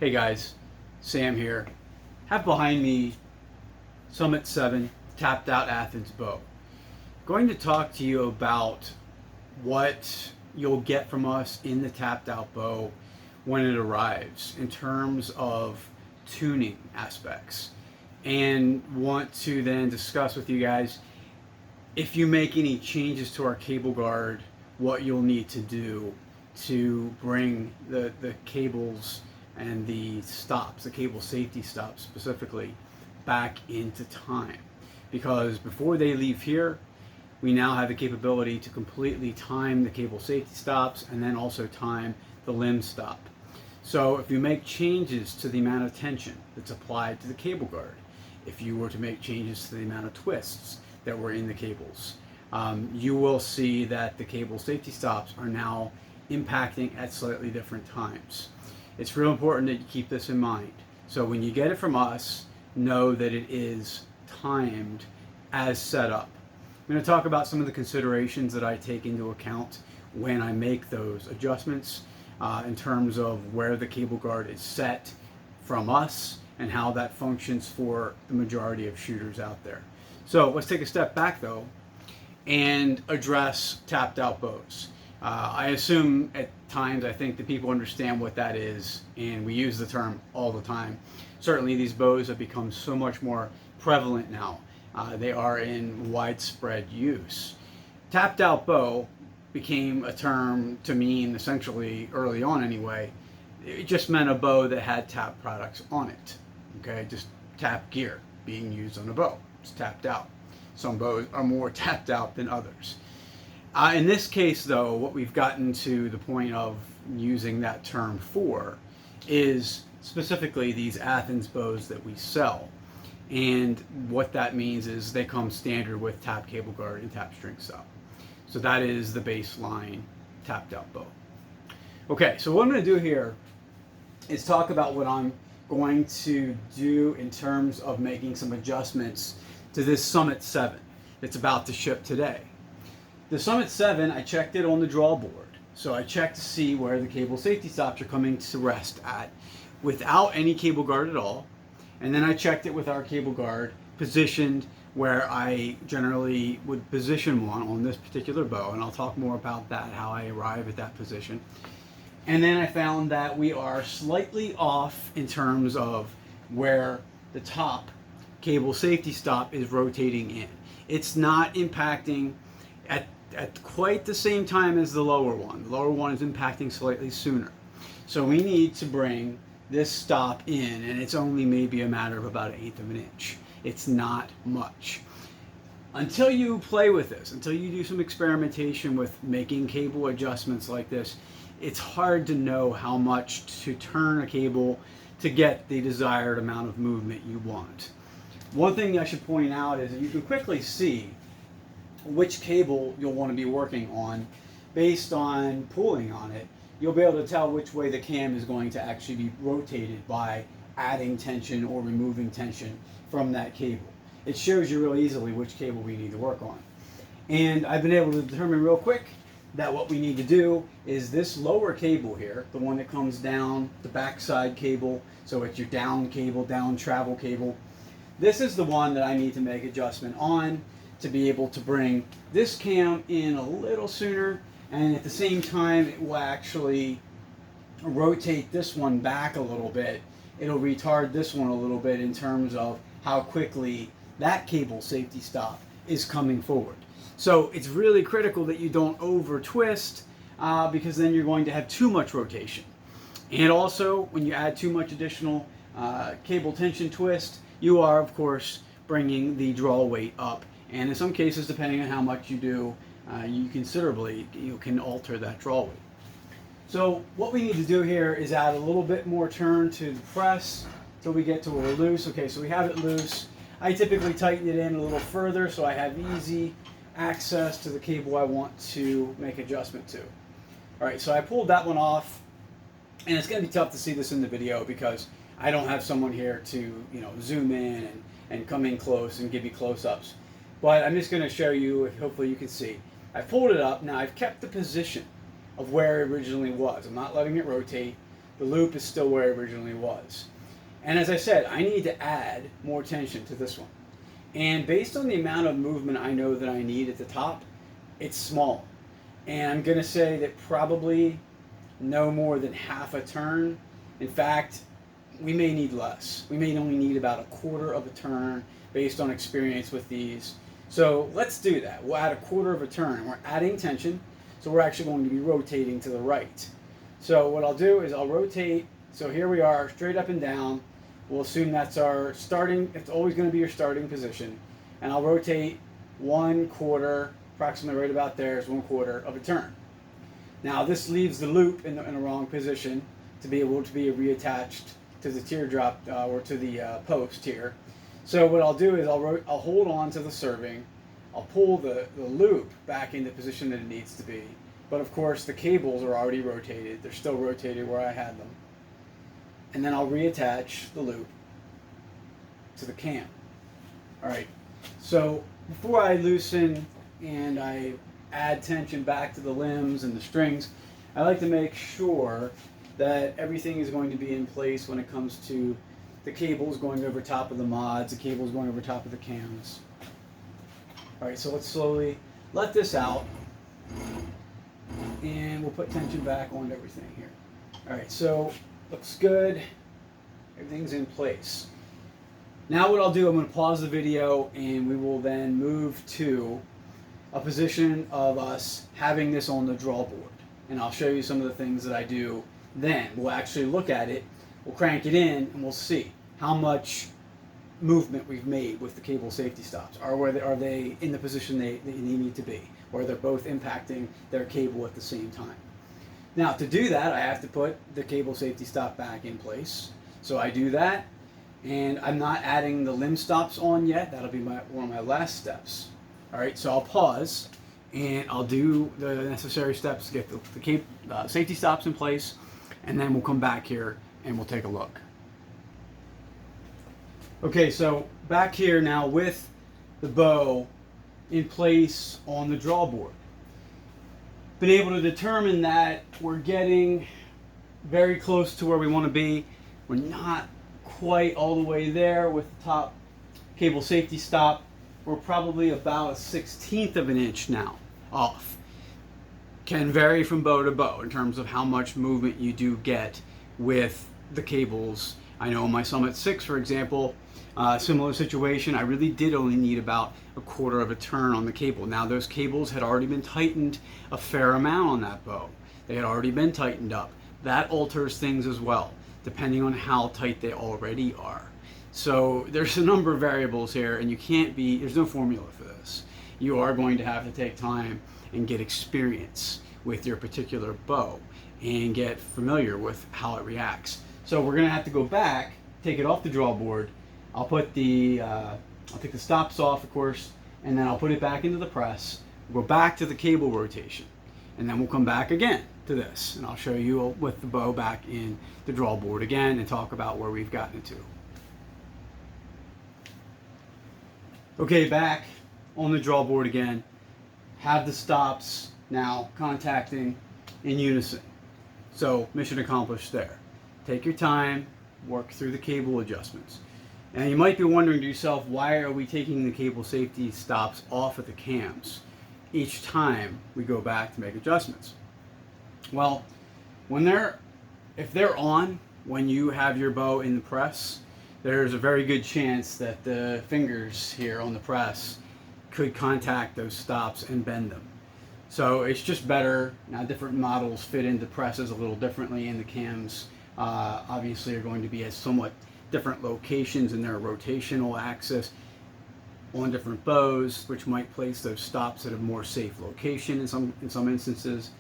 Hey guys, Sam here. Have behind me Summit 7 Tapped Out Athens bow. Going to talk to you about what you'll get from us in the tapped out bow when it arrives in terms of tuning aspects, and want to then discuss with you guys if you make any changes to our cable guard, what you'll need to do to bring the cables and the stops, the cable safety stops specifically, back into time. Because before they leave here, we now have the capability to completely time the cable safety stops and then also time the limb stop. So if you make changes to the amount of tension that's applied to the cable guard, if you were to make changes to the amount of twists that were in the cables, you will see that the cable safety stops are now impacting at slightly different times. It's real important that you keep this in mind. So when you get it from us, know that it is timed as set up. I'm going to talk about some of the considerations that I take into account when I make those adjustments in terms of where the cable guard is set from us and how that functions for the majority of shooters out there. So let's take a step back though and address tapped out bows. I assume at times I think that people understand what that is, and we use the term all the time. Certainly these bows have become so much more prevalent now. They are in widespread use. Tapped out bow became a term to mean, essentially early on anyway, it just meant a bow that had tap products on it. Okay, just tap gear being used on a bow. It's tapped out. Some bows are more tapped out than others. In this case, though, what we've gotten to the point of using that term for is specifically these Athens bows that we sell. And what that means is they come standard with tap cable guard and tap string stop. So that is the baseline tapped out bow. Okay, so what I'm going to do here is talk about what I'm going to do in terms of making some adjustments to this Summit 7 that's about to ship today. The Summit 7, I checked it on the draw board. So I checked to see where the cable safety stops are coming to rest at without any cable guard at all. And then I checked it with our cable guard positioned where I generally would position one on this particular bow. And I'll talk more about that, how I arrive at that position. And then I found that we are slightly off in terms of where the top cable safety stop is rotating in. It's not impacting at quite the same time as the lower one. The lower one is impacting slightly sooner. So we need to bring this stop in, and it's only maybe a matter of about 1/8 of an inch. It's not much. Until you play with this, until you do some experimentation with making cable adjustments like this, it's hard to know how much to turn a cable to get the desired amount of movement you want. One thing I should point out is that you can quickly see which cable you'll want to be working on based on pulling on it. You'll be able to tell which way the cam is going to actually be rotated by adding tension or removing tension from that cable. It shows you real easily which cable we need to work on. And I've been able to determine real quick that what we need to do is this lower cable here, the one that comes down the backside cable, so it's your down cable, down travel cable. This is the one that I need to make adjustment on to be able to bring this cam in a little sooner, and at the same time it will actually rotate this one back a little bit. It'll retard this one a little bit in terms of how quickly that cable safety stop is coming forward. So it's really critical that you don't over twist because then you're going to have too much rotation. And also when you add too much additional cable tension twist, you are of course bringing the draw weight up. And in some cases, depending on how much you do, you can alter that draw weight. So what we need to do here is add a little bit more turn to the press until we get to where we're loose. Okay, so we have it loose. I typically tighten it in a little further so I have easy access to the cable I want to make adjustment to. All right, so I pulled that one off, and it's going to be tough to see this in the video because I don't have someone here to zoom in and come in close and give you close-ups. But I'm just going to show you, hopefully you can see. I pulled it up. Now I've kept the position of where it originally was. I'm not letting it rotate. The loop is still where it originally was. And as I said, I need to add more tension to this one. And based on the amount of movement I know that I need at the top, it's small. And I'm going to say that probably no more than half a turn. In fact, we may need less. We may only need about a quarter of a turn based on experience with these. So let's do that. We'll add a quarter of a turn. We're adding tension, so we're actually going to be rotating to the right. So what I'll do is I'll rotate. So here we are, straight up and down. We'll assume that's our starting, it's always going to be your starting position. And I'll rotate 1/4, approximately right about there is 1/4 of a turn. Now this leaves the loop in the wrong position to be able to be reattached to the teardrop or to the post here. So what I'll do is I'll hold on to the serving. I'll pull the loop back in the position that it needs to be. But of course the cables are already rotated. They're still rotated where I had them. And then I'll reattach the loop to the cam. All right, so before I loosen and I add tension back to the limbs and the strings, I like to make sure that everything is going to be in place when it comes to the cables going over top of the mods, the cables going over top of the cams. All right, so let's slowly let this out and we'll put tension back on everything here. All right, so looks good. Everything's in place. Now what I'll do, I'm going to pause the video and we will then move to a position of us having this on the draw board. And I'll show you some of the things that I do then. We'll actually look at it, we'll crank it in, and we'll see how much movement we've made with the cable safety stops. Are they in the position they need to be? Or they're both impacting their cable at the same time? Now to do that, I have to put the cable safety stop back in place. So I do that, and I'm not adding the limb stops on yet. That'll be one of my last steps. All right, so I'll pause, and I'll do the necessary steps to get the safety stops in place, and then we'll come back here and we'll take a look. Okay, so back here now with the bow in place on the draw board. Been able to determine that we're getting very close to where we want to be. We're not quite all the way there with the top cable safety stop. We're probably about a 1/16 of an inch now off. Can vary from bow to bow in terms of how much movement you do get with the cables. I know my Summit 6, for example, similar situation, I really did only need about a quarter of a turn on the cable. Now those cables had already been tightened a fair amount on that bow. They had already been tightened up. That alters things as well, depending on how tight they already are. So there's a number of variables here, and there's no formula for this. You are going to have to take time and get experience with your particular bow and get familiar with how it reacts. So we're going to have to go back, take it off the draw board. I'll take the stops off, of course, and then I'll put it back into the press. We'll go back to the cable rotation, and then we'll come back again to this, and I'll show you with the bow back in the draw board again and talk about where we've gotten to. Okay, back on the draw board again. Have the stops now contacting in unison. So mission accomplished there. Take your time, work through the cable adjustments. And you might be wondering to yourself, why are we taking the cable safety stops off of the cams each time we go back to make adjustments? Well, if they're on when you have your bow in the press, there's a very good chance that the fingers here on the press could contact those stops and bend them. So it's just better. Now different models fit into presses a little differently, and the cams obviously are going to be at somewhat different locations in their rotational axis on different bows, which might place those stops at a more safe location in some instances.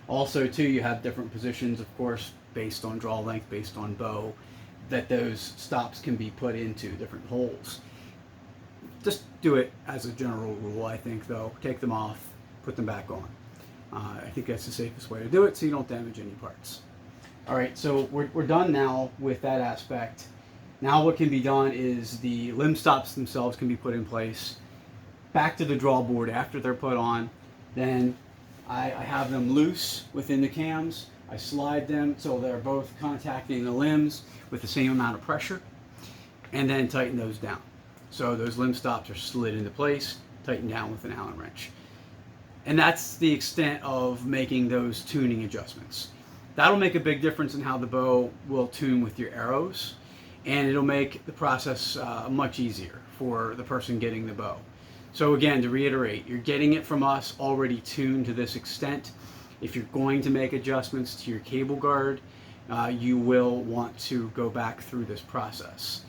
Also too, you have different positions, of course, based on draw length, based on bow, that those stops can be put into different holes. Just do it as a general rule, I think, though. Take them off, put them back on. I think that's the safest way to do it so you don't damage any parts. All right, so we're done now with that aspect. Now what can be done is the limb stops themselves can be put in place. Back to the draw board after they're put on. Then I have them loose within the cams. I slide them so they're both contacting the limbs with the same amount of pressure, and then tighten those down. So those limb stops are slid into place, tightened down with an Allen wrench. And that's the extent of making those tuning adjustments. That'll make a big difference in how the bow will tune with your arrows, and it'll make the process much easier for the person getting the bow. So again, to reiterate, you're getting it from us already tuned to this extent. If you're going to make adjustments to your cable guard, you will want to go back through this process.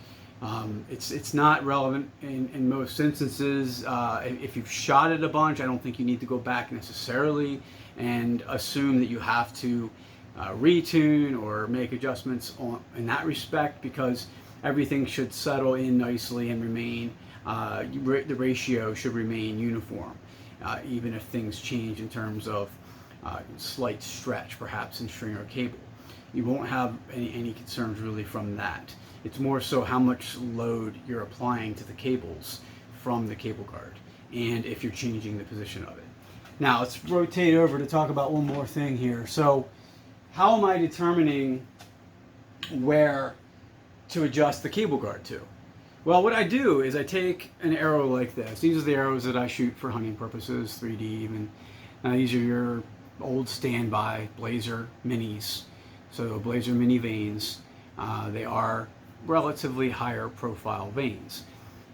It's not relevant in most instances. If you've shot it a bunch, I don't think you need to go back necessarily and assume that you have to retune or make adjustments in that respect, because everything should settle in nicely and remain, the ratio should remain uniform, even if things change in terms of slight stretch perhaps in string or cable. You won't have any concerns really from that. It's more so how much load you're applying to the cables from the cable guard, and if you're changing the position of it. Now let's rotate over to talk about one more thing here. So how am I determining where to adjust the cable guard to? Well, what I do is I take an arrow like this. These are the arrows that I shoot for hunting purposes, 3D even. These are your old standby Blazer minis. So Blazer mini vanes. They are relatively higher profile vanes.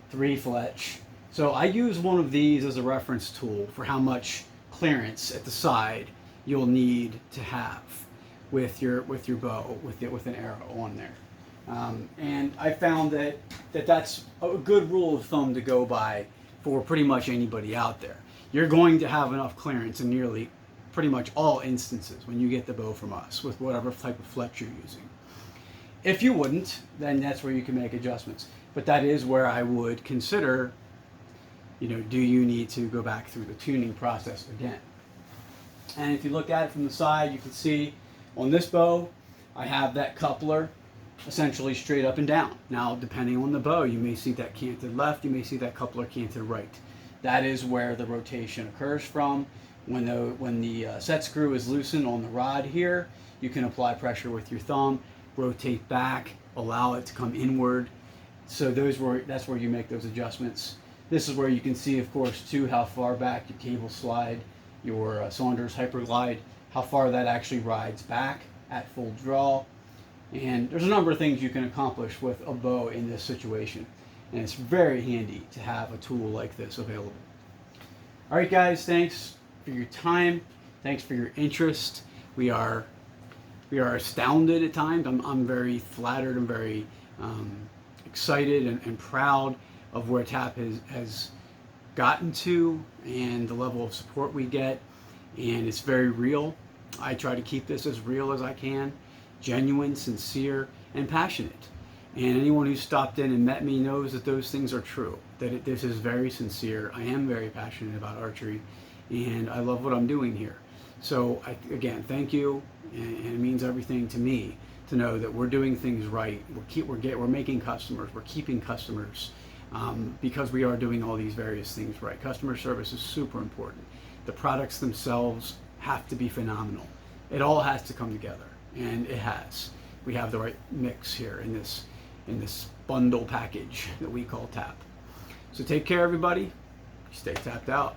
3 fletch. So I use one of these as a reference tool for how much clearance at the side you'll need to have with your bow, with an arrow on there. And I found that's a good rule of thumb to go by for pretty much anybody out there. You're going to have enough clearance in nearly pretty much all instances when you get the bow from us with whatever type of fletch you're using. If you wouldn't, then that's where you can make adjustments. But that is where I would consider, do you need to go back through the tuning process again? And if you look at it from the side, you can see on this bow, I have that coupler essentially straight up and down. Now, depending on the bow, you may see that canted left, you may see that coupler canted right. That is where the rotation occurs from. When the set screw is loosened on the rod here, you can apply pressure with your thumb, rotate back, allow it to come inward. So that's where you make those adjustments. This is where you can see, of course, too, how far back your cable slide, your Saunders Hyperglide, how far that actually rides back at full draw. And there's a number of things you can accomplish with a bow in this situation. And it's very handy to have a tool like this available. All right, guys, thanks for your time. Thanks for your interest. We are astounded at times. I'm very flattered. I'm very excited and proud of where TAP has gotten to and the level of support we get. And it's very real. I try to keep this as real as I can, genuine, sincere, and passionate. And anyone who's stopped in and met me knows that those things are true, that this is very sincere. I am very passionate about archery, and I love what I'm doing here. So again, thank you, and it means everything to me to know that we're doing things right. We're making customers, we're keeping customers, because we are doing all these various things right. Customer service is super important. The products themselves have to be phenomenal. It all has to come together, and it has. We have the right mix here in this bundle package that we call TAP. So take care, everybody. Stay tapped out.